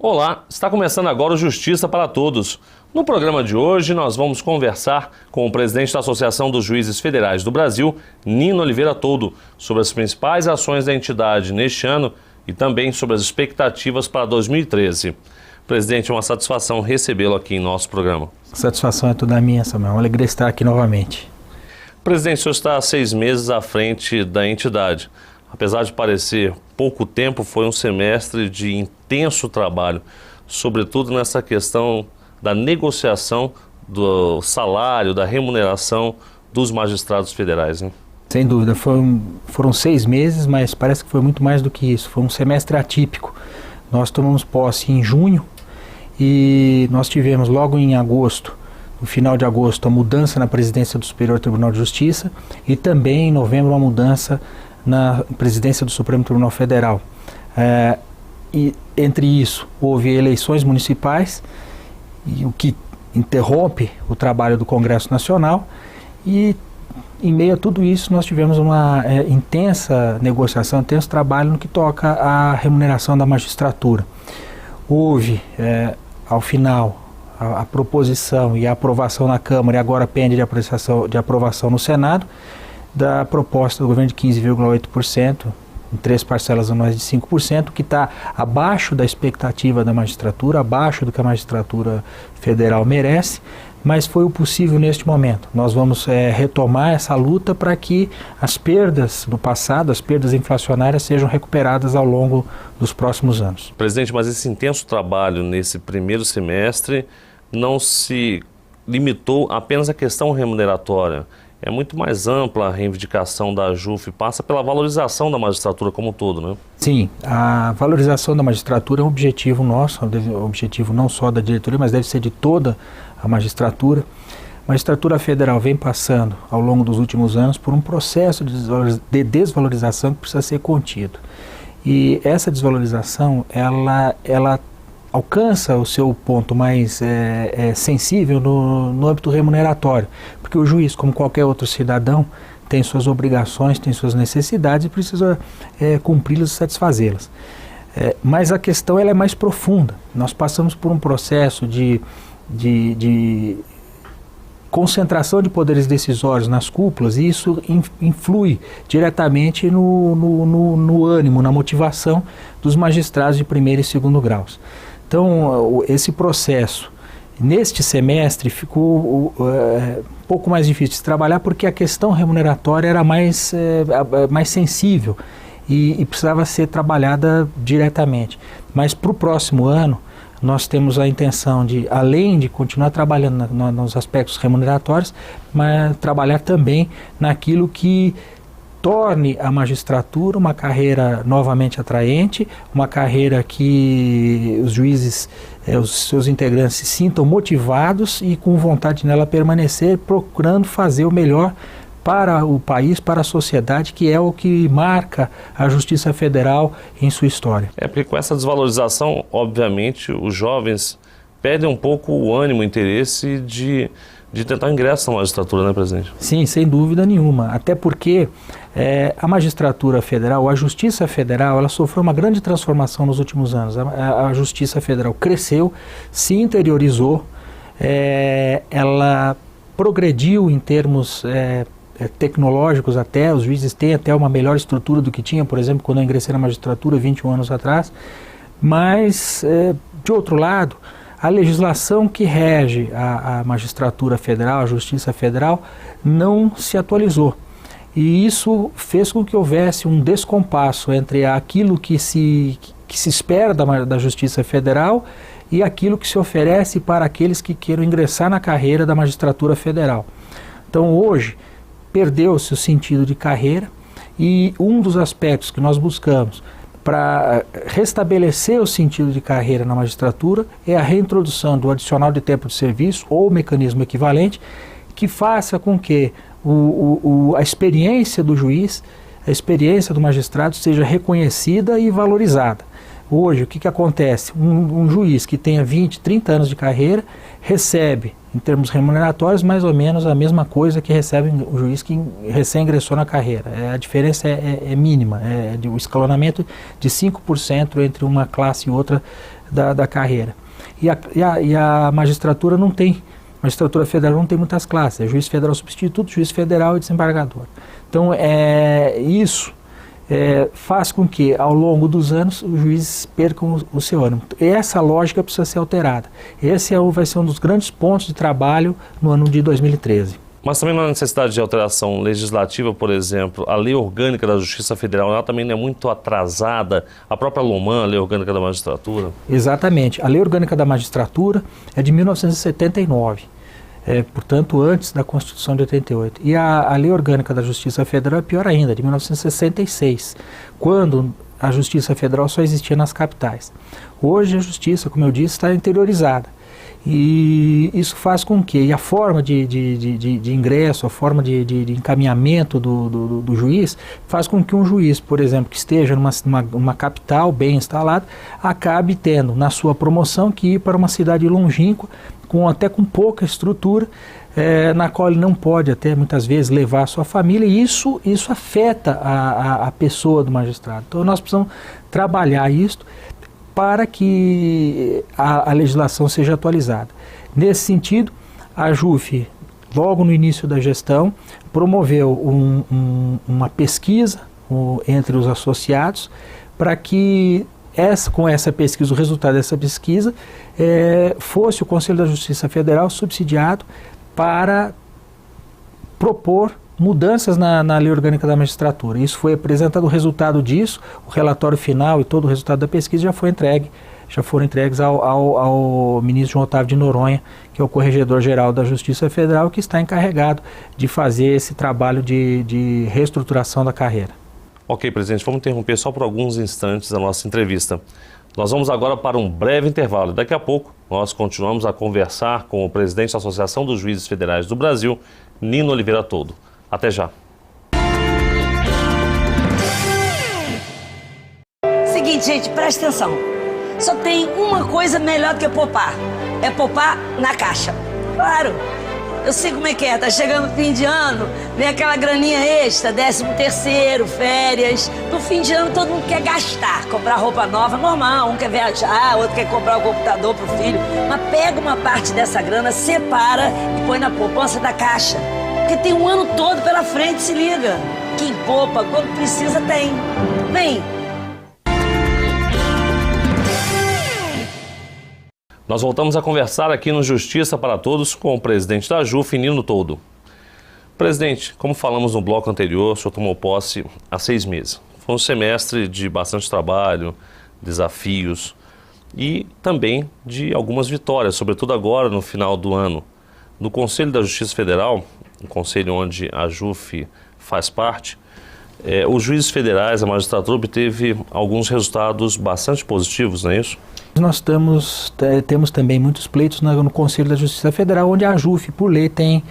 Olá, está começando agora o Justiça para Todos. No programa de hoje nós vamos conversar com o presidente da Associação dos Juízes Federais do Brasil, Nino Oliveira Toldo, sobre as principais ações da entidade neste ano e também sobre as expectativas para 2013. Presidente, é uma satisfação recebê-lo aqui em nosso programa. A satisfação é toda minha, Samuel. É uma alegria estar aqui novamente. Presidente, o senhor está há 6 meses à frente da entidade. Apesar de parecer pouco tempo, foi um semestre de intenso trabalho, sobretudo nessa questão da negociação do salário, da remuneração dos magistrados federais, né? Sem dúvida, foram 6 meses, mas parece que foi muito mais do que isso. Foi um semestre atípico. Nós tomamos posse em junho e nós tivemos logo em agosto, no final de agosto, a mudança na presidência do Superior Tribunal de Justiça e também em novembro uma mudança na presidência do Supremo Tribunal Federal. E entre isso houve eleições municipais, o que interrompe o trabalho do Congresso Nacional, e em meio a tudo isso nós tivemos uma intensa negociação, intenso trabalho no que toca à remuneração da magistratura. Houve, ao final, a proposição e a aprovação na Câmara, e agora pende de aprovação no Senado, da proposta do governo de 15,8%, em 3 parcelas anuais de 5%, que está abaixo da expectativa da magistratura, abaixo do que a magistratura federal merece, mas foi o possível neste momento. Nós vamos retomar essa luta para que as perdas do passado, as perdas inflacionárias, sejam recuperadas ao longo dos próximos anos. Presidente, mas esse intenso trabalho nesse primeiro semestre não se limitou apenas à questão remuneratória. É muito mais ampla a reivindicação da AJUF, passa pela valorização da magistratura como um todo, né? Sim, a valorização da magistratura é um objetivo nosso, um objetivo não só da diretoria, mas deve ser de toda a magistratura. A magistratura federal vem passando, ao longo dos últimos anos, por um processo de desvalorização que precisa ser contido. E essa desvalorização, ela alcança o seu ponto mais sensível no âmbito remuneratório, porque o juiz, como qualquer outro cidadão, tem suas obrigações, tem suas necessidades e precisa cumpri-las e satisfazê-las. Mas a questão ela é mais profunda. Nós passamos por um processo de concentração de poderes decisórios nas cúpulas, e isso influi diretamente no ânimo, na motivação dos magistrados de primeiro e segundo graus. Então, esse processo, neste semestre, ficou um pouco mais difícil de trabalhar, porque a questão remuneratória era mais sensível e precisava ser trabalhada diretamente. Mas para o próximo ano, nós temos a intenção de, além de continuar trabalhando nos aspectos remuneratórios, mas trabalhar também naquilo que torne a magistratura uma carreira novamente atraente, uma carreira que os juízes, os seus integrantes se sintam motivados e com vontade nela permanecer, procurando fazer o melhor para o país, para a sociedade, que é o que marca a Justiça Federal em sua história. Porque com essa desvalorização, obviamente, os jovens perdem um pouco o ânimo, o interesse de tentar ingresso na magistratura, né, presidente? Sim, sem dúvida nenhuma. Até porque a magistratura federal, a Justiça Federal, ela sofreu uma grande transformação nos últimos anos. A Justiça Federal cresceu, se interiorizou, ela progrediu em termos tecnológicos até, os juízes têm até uma melhor estrutura do que tinha, por exemplo, quando eu ingressei na magistratura 21 anos atrás, mas, de outro lado, a legislação que rege a magistratura federal, a Justiça Federal, não se atualizou. E isso fez com que houvesse um descompasso entre aquilo que se espera da Justiça Federal e aquilo que se oferece para aqueles que queiram ingressar na carreira da magistratura federal. Então, hoje, perdeu-se o sentido de carreira, e um dos aspectos que nós buscamos para restabelecer o sentido de carreira na magistratura é a reintrodução do adicional de tempo de serviço ou mecanismo equivalente, que faça com que a experiência do juiz, a experiência do magistrado seja reconhecida e valorizada. Hoje, o que acontece? Um juiz que tenha 20, 30 anos de carreira recebe, em termos remuneratórios, mais ou menos a mesma coisa que recebe o juiz que recém ingressou na carreira. A diferença é mínima, o escalonamento de 5% entre uma classe e outra da carreira. E a magistratura não tem, a magistratura federal não tem muitas classes, é juiz federal substituto, juiz federal e desembargador. Então, isso faz com que, ao longo dos anos, os juízes percam o seu ânimo. Essa lógica precisa ser alterada. Esse vai ser um dos grandes pontos de trabalho no ano de 2013. Mas também não há necessidade de alteração legislativa, por exemplo, a Lei Orgânica da Justiça Federal, ela também não é muito atrasada, a própria LOMAN, a Lei Orgânica da Magistratura? Exatamente. A Lei Orgânica da Magistratura é de 1979. Portanto, antes da Constituição de 88. E a Lei Orgânica da Justiça Federal é pior ainda, de 1966, quando a Justiça Federal só existia nas capitais. Hoje a Justiça, como eu disse, está interiorizada. E isso faz com que a forma de ingresso, a forma de encaminhamento do juiz, faz com que um juiz, por exemplo, que esteja numa capital bem instalado, acabe tendo na sua promoção que ir para uma cidade longínqua, até com pouca estrutura, na qual ele não pode até muitas vezes levar a sua família, e isso afeta a pessoa do magistrado. Então nós precisamos trabalhar isso para que a legislação seja atualizada. Nesse sentido, a JUF, logo no início da gestão, promoveu uma pesquisa entre os associados para que com essa pesquisa, o resultado dessa pesquisa, fosse o Conselho da Justiça Federal subsidiado para propor mudanças na Lei Orgânica da Magistratura. Isso foi apresentado, o resultado disso, o relatório final e todo o resultado da pesquisa já foram entregues ao ministro João Otávio de Noronha, que é o Corregedor-Geral da Justiça Federal, que está encarregado de fazer esse trabalho de reestruturação da carreira. Ok, presidente, vamos interromper só por alguns instantes a nossa entrevista. Nós vamos agora para um breve intervalo. Daqui a pouco, nós continuamos a conversar com o presidente da Associação dos Juízes Federais do Brasil, Nino Oliveira Toldo. Até já. Seguinte, gente, presta atenção. Só tem uma coisa melhor do que poupar. É poupar na Caixa. Claro. Eu sei como é que é, tá chegando o fim de ano, vem aquela graninha extra, 13º, férias. No fim de ano todo mundo quer gastar, comprar roupa nova, normal. Um quer viajar, outro quer comprar um computador pro filho. Mas pega uma parte dessa grana, separa e põe na poupança da Caixa. Porque tem um ano todo pela frente, se liga. Quem poupa, quando precisa, tem. Vem! Nós voltamos a conversar aqui no Justiça para Todos com o presidente da JUF, Nino Toldo. Presidente, como falamos no bloco anterior, o senhor tomou posse há 6 meses. Foi um semestre de bastante trabalho, desafios e também de algumas vitórias, sobretudo agora no final do ano. No Conselho da Justiça Federal, um conselho onde a JUF faz parte, os juízes federais, a magistratura obteve alguns resultados bastante positivos, não é isso? Nós temos também muitos pleitos no Conselho da Justiça Federal, onde a JUF, por lei, tem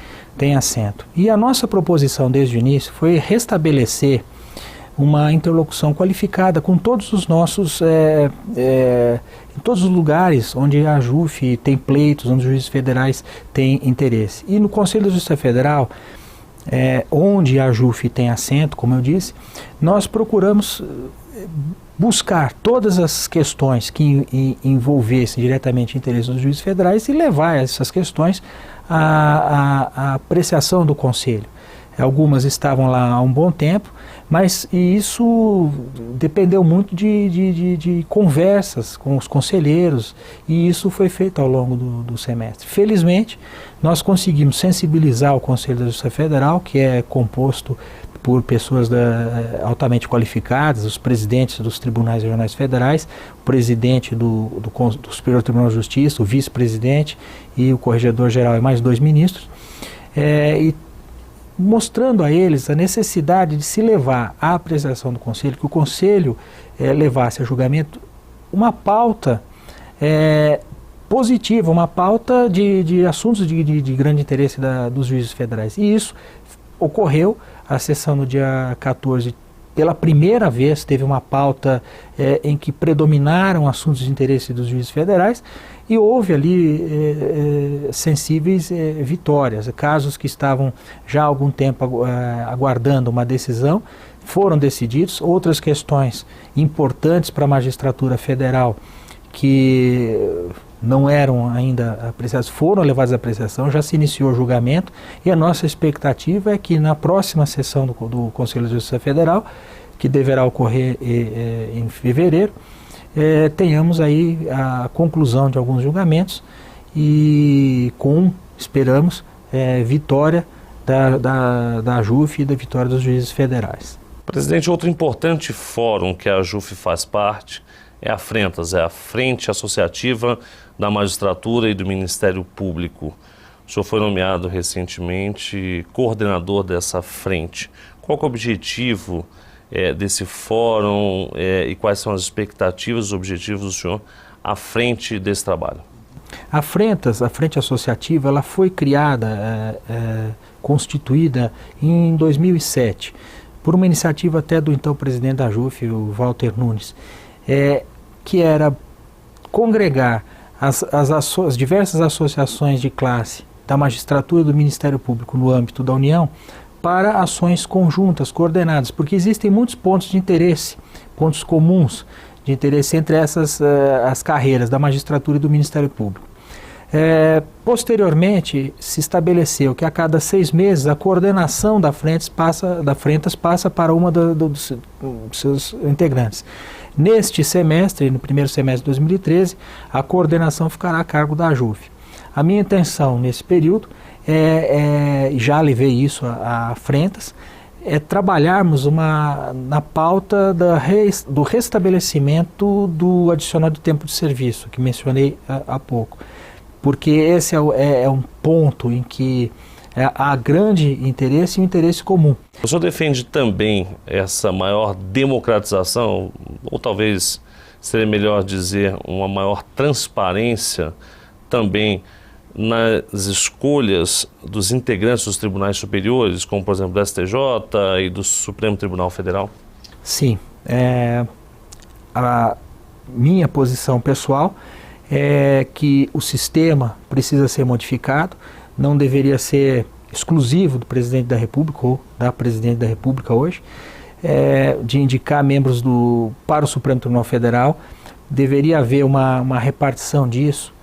assento. E a nossa proposição desde o início foi restabelecer uma interlocução qualificada com todos os nossos, em todos os lugares onde a JUF tem pleitos, onde os juízes federais têm interesse. E no Conselho da Justiça Federal, onde a JUF tem assento, como eu disse, nós procuramos buscar todas as questões que envolvessem diretamente o interesse dos juízes federais e levar essas questões à apreciação do Conselho. Algumas estavam lá há um bom tempo, mas isso dependeu muito de conversas com os conselheiros, e isso foi feito ao longo do semestre. Felizmente, nós conseguimos sensibilizar o Conselho da Justiça Federal, que é composto por pessoas altamente qualificadas, os presidentes dos tribunais regionais federais, o presidente do Superior Tribunal de Justiça, o vice-presidente e o corregedor-geral e mais 2 ministros, e mostrando a eles a necessidade de se levar à apreciação do Conselho, que o Conselho levasse a julgamento uma pauta positiva, uma pauta de assuntos de grande interesse dos juízes federais. E isso ocorreu. A sessão no dia 14 pela primeira vez teve uma pauta em que predominaram assuntos de interesse dos juízes federais e houve ali sensíveis vitórias. Casos que estavam já há algum tempo aguardando uma decisão foram decididos. Outras questões importantes para a magistratura federal que não eram ainda apreciadas, foram levadas à apreciação, já se iniciou o julgamento e a nossa expectativa é que na próxima sessão do Conselho de Justiça Federal, que deverá ocorrer em fevereiro, tenhamos aí a conclusão de alguns julgamentos e esperamos, vitória da AJUF e da vitória dos juízes federais. Presidente, outro importante fórum que a AJUF faz parte é a Frentas, é a Frente Associativa da Magistratura e do Ministério Público. O senhor foi nomeado recentemente coordenador dessa frente. Qual que é o objetivo desse fórum e quais são as expectativas, os objetivos do senhor à frente desse trabalho? A Frentas, a Frente Associativa, ela foi criada, constituída em 2007, por uma iniciativa até do então presidente da AJUF, o Walter Nunes, que era congregar as diversas associações de classe da magistratura e do Ministério Público no âmbito da União para ações conjuntas, coordenadas, porque existem muitos pontos de interesse, pontos comuns de interesse entre essas as carreiras da magistratura e do Ministério Público. Posteriormente, se estabeleceu que a cada 6 meses a coordenação da Frentas passa para uma dos seus integrantes. Neste semestre, no primeiro semestre de 2013, a coordenação ficará a cargo da AJUF. A minha intenção nesse período, já levei isso a Frentas, é trabalharmos na pauta do restabelecimento do adicional de tempo de serviço, que mencionei há pouco. Porque esse é um ponto em que há grande interesse e um interesse comum. O senhor defende também essa maior democratização, ou talvez seria melhor dizer uma maior transparência também nas escolhas dos integrantes dos tribunais superiores, como por exemplo do STJ e do Supremo Tribunal Federal? Sim. A minha posição pessoal é que o sistema precisa ser modificado, não deveria ser exclusivo do presidente da República ou da presidente da República hoje, de indicar membros para o Supremo Tribunal Federal. Deveria haver uma repartição disso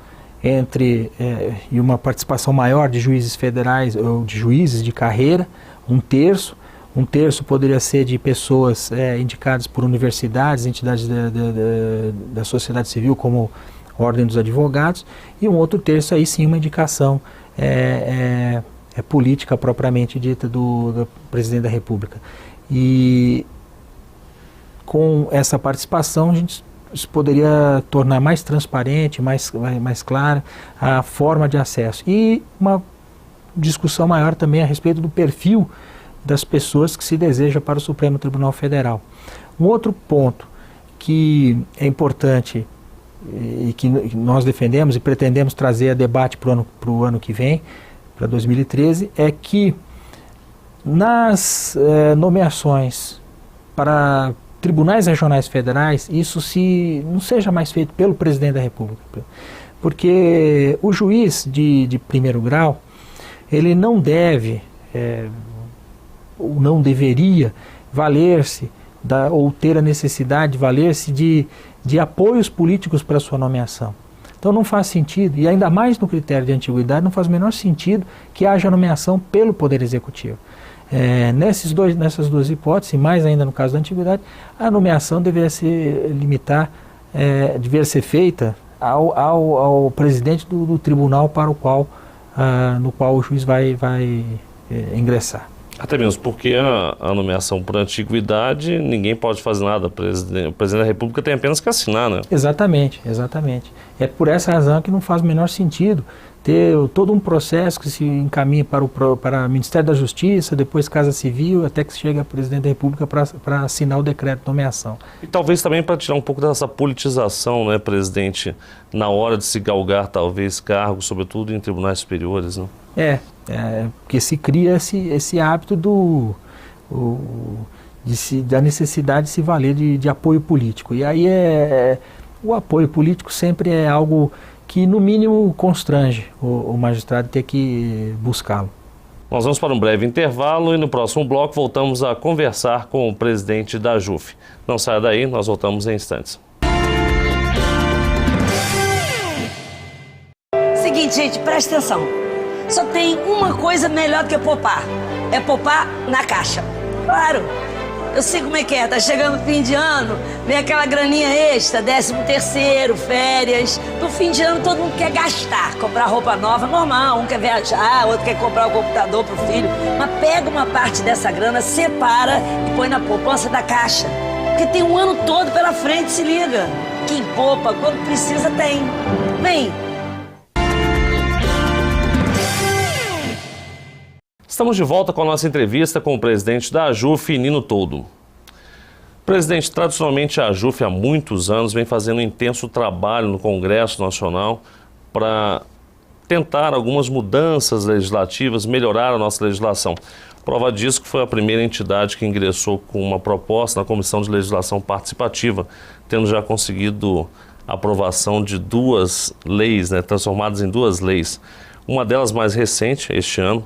e uma participação maior de juízes federais ou de juízes de carreira, um terço poderia ser de pessoas indicadas por universidades, entidades da sociedade civil, como Ordem dos Advogados, e um outro terço aí sim uma indicação política propriamente dita do presidente da República. E com essa participação a gente poderia tornar mais transparente, mais clara a forma de acesso. E uma discussão maior também a respeito do perfil das pessoas que se deseja para o Supremo Tribunal Federal. Um outro ponto que é importante e que nós defendemos e pretendemos trazer a debate para o ano que vem, para 2013, é que nas nomeações para tribunais regionais federais, isso não seja mais feito pelo presidente da República. Porque o juiz de primeiro grau, ele não deve, ou não deveria, valer-se ou ter a necessidade de valer-se de apoios políticos para sua nomeação. Então não faz sentido, e ainda mais no critério de antiguidade, não faz o menor sentido que haja nomeação pelo Poder Executivo. Nessas duas hipóteses, e mais ainda no caso da antiguidade, a nomeação deveria ser feita ao presidente do tribunal no qual o juiz vai ingressar. Até mesmo porque a nomeação por antiguidade, ninguém pode fazer nada, o presidente da República tem apenas que assinar, né? Exatamente. É por essa razão que não faz o menor sentido ter todo um processo que se encaminha para o Ministério da Justiça, depois Casa Civil, até que chegue a presidente da República para assinar o decreto de nomeação. E talvez também para tirar um pouco dessa politização, né, presidente, na hora de se galgar talvez cargos, sobretudo em tribunais superiores, né? Porque se cria esse hábito da necessidade de se valer de apoio político. E aí o apoio político sempre é algo que, no mínimo, constrange o magistrado ter que buscá-lo. Nós vamos para um breve intervalo e no próximo bloco voltamos a conversar com o presidente da AJUF. Não saia daí, nós voltamos em instantes. Seguinte, gente, presta atenção. Só tem uma coisa melhor do que poupar. É poupar na Caixa. Claro, eu sei como é que é. Tá chegando o fim de ano, vem aquela graninha extra, 13º, férias. No fim de ano todo mundo quer gastar, comprar roupa nova, normal. Um quer viajar, outro quer comprar o computador pro filho. Mas pega uma parte dessa grana, separa e põe na poupança da Caixa. Porque tem um ano todo pela frente, se liga. Quem poupa, quando precisa, tem. Vem. Estamos de volta com a nossa entrevista com o presidente da AJUF, Nino Toldo. Presidente, tradicionalmente a AJUF há muitos anos vem fazendo um intenso trabalho no Congresso Nacional para tentar algumas mudanças legislativas, melhorar a nossa legislação. Prova disso que foi a primeira entidade que ingressou com uma proposta na Comissão de Legislação Participativa, tendo já conseguido a aprovação de 2 leis, transformadas em 2 leis. Uma delas mais recente, este ano,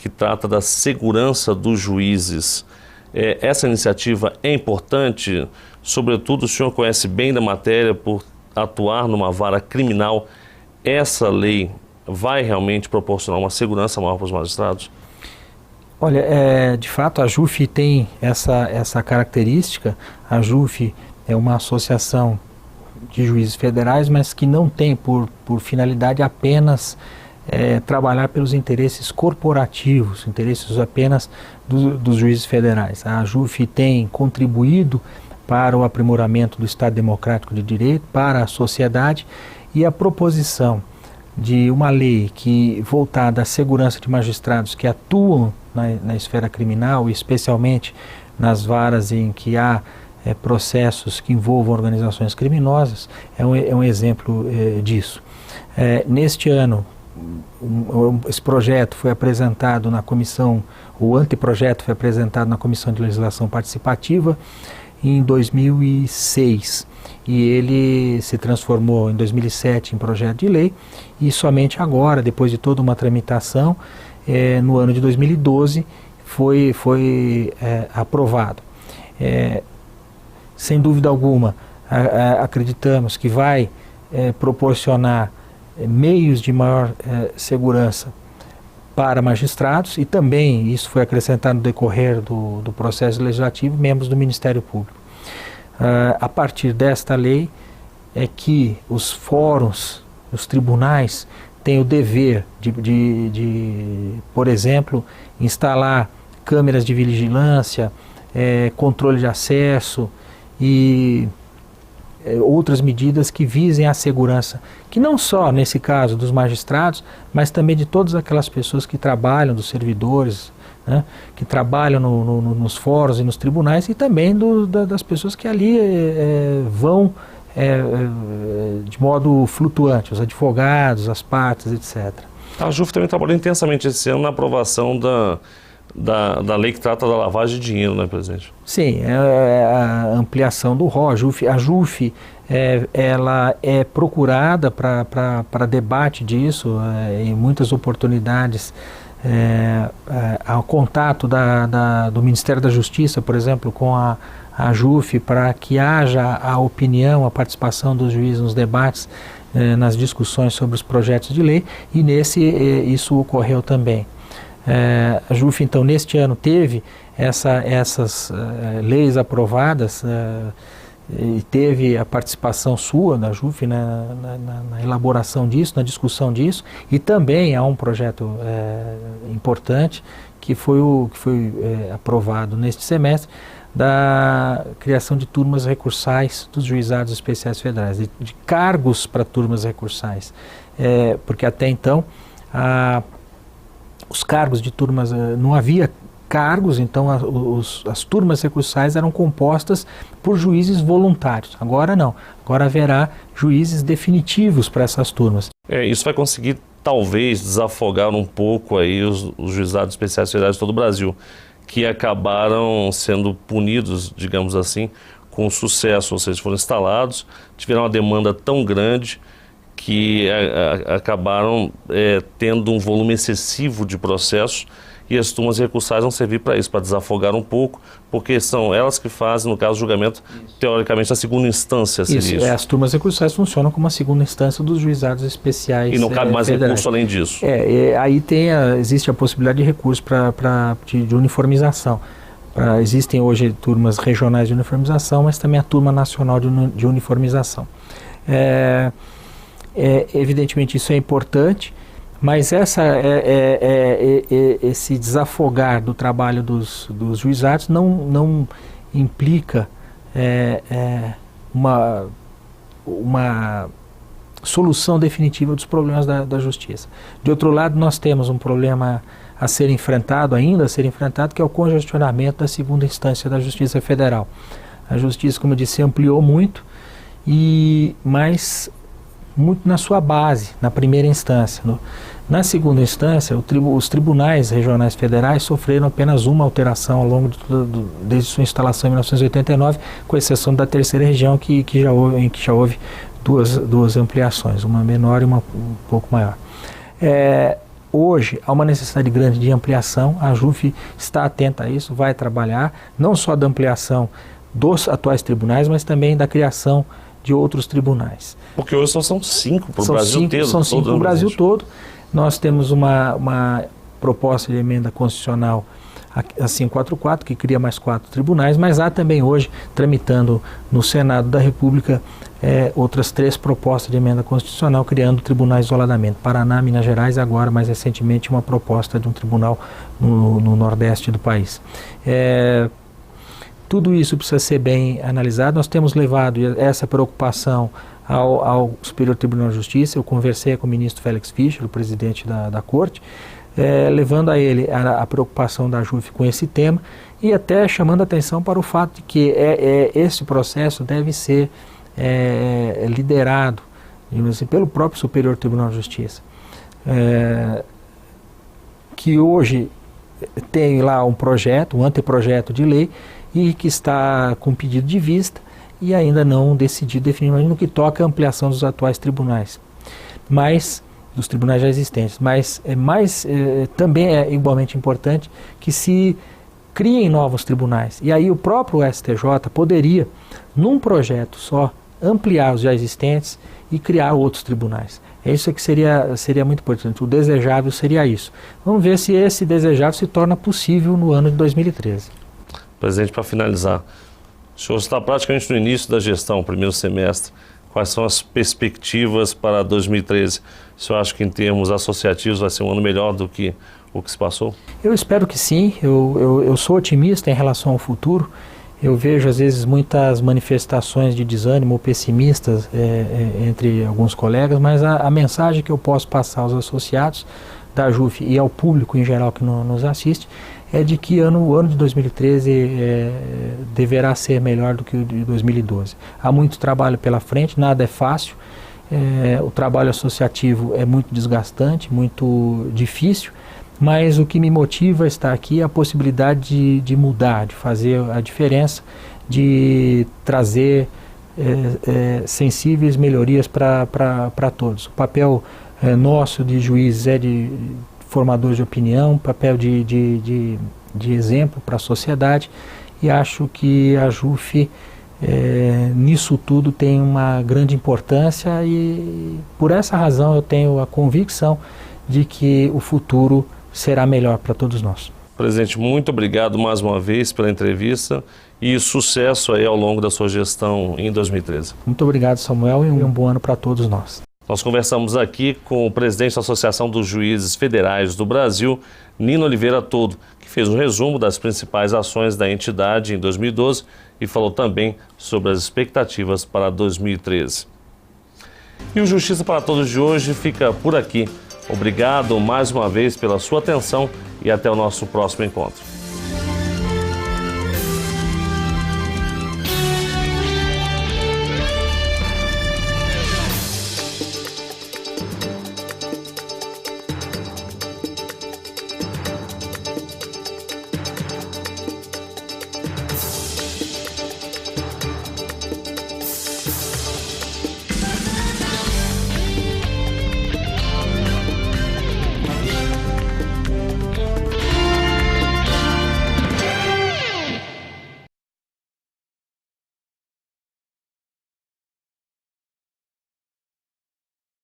que trata da segurança dos juízes. Essa iniciativa é importante, sobretudo o senhor conhece bem da matéria por atuar numa vara criminal. Essa lei vai realmente proporcionar uma segurança maior para os magistrados? Olha, de fato a AJUF tem essa característica. A AJUF é uma associação de juízes federais, mas que não tem por finalidade apenas trabalhar pelos interesses corporativos, interesses apenas dos juízes federais. A AJUF tem contribuído para o aprimoramento do Estado Democrático de Direito, para a sociedade, e a proposição de uma lei voltada à segurança de magistrados que atuam na esfera criminal, especialmente nas varas em que há processos que envolvam organizações criminosas, é um exemplo disso. Neste ano, esse projeto foi apresentado na comissão, o anteprojeto foi apresentado na Comissão de Legislação Participativa em 2006 e ele se transformou em 2007 em projeto de lei e somente agora, depois de toda uma tramitação, no ano de 2012 foi aprovado. Sem dúvida alguma, acreditamos que vai proporcionar meios de maior segurança para magistrados e também isso foi acrescentado no decorrer do processo legislativo, membros do Ministério Público. A partir desta lei é que os fóruns, os tribunais têm o dever de por exemplo, instalar câmeras de vigilância, controle de acesso e outras medidas que visem a segurança, que não só, nesse caso, dos magistrados, mas também de todas aquelas pessoas que trabalham, dos servidores, que trabalham nos fóruns e nos tribunais, e também das pessoas que ali vão de modo flutuante, os advogados, as partes, etc. A AJUF também trabalhou intensamente esse ano na aprovação da lei que trata da lavagem de dinheiro, né, presidente? Sim, a ampliação do RO. A AJUF ela é procurada para debate disso, em muitas oportunidades, ao contato do Ministério da Justiça, por exemplo, com a AJUF, para que haja a opinião, a participação dos juízes nos debates, nas discussões sobre os projetos de lei, e isso ocorreu também. A AJUF, então, neste ano teve essas leis aprovadas e teve a participação sua da AJUF na elaboração disso, na discussão disso, e também há um projeto importante que foi aprovado neste semestre, da criação de turmas recursais dos juizados especiais federais, de cargos para turmas recursais, porque até então os cargos de turmas, não havia cargos, então as turmas recursais eram compostas por juízes voluntários. Agora não, agora haverá juízes definitivos para essas turmas. Isso vai conseguir talvez desafogar um pouco aí os juizados especiais federais de todo o Brasil, que acabaram sendo punidos, digamos assim, com sucesso, ou seja, foram instalados, tiveram uma demanda tão grande que acabaram tendo um volume excessivo de processos, e as turmas recursais vão servir para isso, para desafogar um pouco, porque são elas que fazem, no caso, o julgamento, teoricamente, a segunda instância. Isso. As turmas recursais funcionam como a segunda instância dos juizados especiais. E não cabe mais federais. recurso além disso. Aí existe a possibilidade de recurso de uniformização. Existem hoje turmas regionais de uniformização, mas também a turma nacional de uniformização. Evidentemente isso é importante, mas esse desafogar do trabalho dos juizados não implica uma solução definitiva dos problemas da justiça. De outro lado, nós temos um problema ainda a ser enfrentado, que é o congestionamento da segunda instância da Justiça Federal. A Justiça, como eu disse, ampliou muito, mas muito na sua base, na primeira instância. Na segunda instância, os tribunais regionais federais sofreram apenas uma alteração ao longo desde sua instalação em 1989, com exceção da terceira região, em que já houve duas ampliações, uma menor e uma um pouco maior. Hoje há uma necessidade grande de ampliação, a JUF está atenta a isso, vai trabalhar não só da ampliação dos atuais tribunais, mas também da criação de outros tribunais. Porque hoje só são 5 para o Brasil inteiro. São 5 para o Brasil todo. Nós temos uma proposta de emenda constitucional, a 544, que cria mais 4 tribunais, mas há também hoje, tramitando no Senado da República, outras 3 propostas de emenda constitucional, criando tribunais isoladamente. Paraná, Minas Gerais e agora, mais recentemente, uma proposta de um tribunal no Nordeste do país. Tudo isso precisa ser bem analisado. Nós temos levado essa preocupação ao Superior Tribunal de Justiça. Eu conversei com o ministro Félix Fischer, o presidente da Corte, levando a ele a preocupação da JUF com esse tema e até chamando a atenção para o fato de que esse processo deve ser liderado, digamos assim, pelo próprio Superior Tribunal de Justiça, que hoje tem lá um anteprojeto de lei e que está com pedido de vista e ainda não decidido definitivamente no que toca a ampliação dos atuais tribunais, dos tribunais já existentes, mas também é igualmente importante que se criem novos tribunais. E aí o próprio STJ poderia, num projeto só, ampliar os já existentes e criar outros tribunais. Isso é que seria muito importante. O desejável seria isso. Vamos ver se esse desejável se torna possível no ano de 2013. Presidente, para finalizar, o senhor está praticamente no início da gestão, primeiro semestre. Quais são as perspectivas para 2013? O senhor acha que em termos associativos vai ser um ano melhor do que o que se passou? Eu espero que sim. Eu sou otimista em relação ao futuro. Eu vejo às vezes muitas manifestações de desânimo ou pessimistas entre alguns colegas, mas a mensagem que eu posso passar aos associados da JUF e ao público em geral que nos assiste é de que o ano de 2013 deverá ser melhor do que o de 2012. Há muito trabalho pela frente, nada é fácil, o trabalho associativo é muito desgastante, muito difícil, mas o que me motiva a estar aqui é a possibilidade de mudar, de fazer a diferença, de trazer sensíveis melhorias para todos. O papel nosso de juízes é de formadores de opinião, papel de exemplo para a sociedade, e acho que a JUF nisso tudo tem uma grande importância e por essa razão eu tenho a convicção de que o futuro será melhor para todos nós. Presidente, muito obrigado mais uma vez pela entrevista e sucesso aí ao longo da sua gestão em 2013. Muito obrigado, Samuel, e um bom ano para todos nós. Nós conversamos aqui com o presidente da Associação dos Juízes Federais do Brasil, Nino Oliveira Toldo, que fez um resumo das principais ações da entidade em 2012 e falou também sobre as expectativas para 2013. E o Justiça para Todos de hoje fica por aqui. Obrigado mais uma vez pela sua atenção e até o nosso próximo encontro.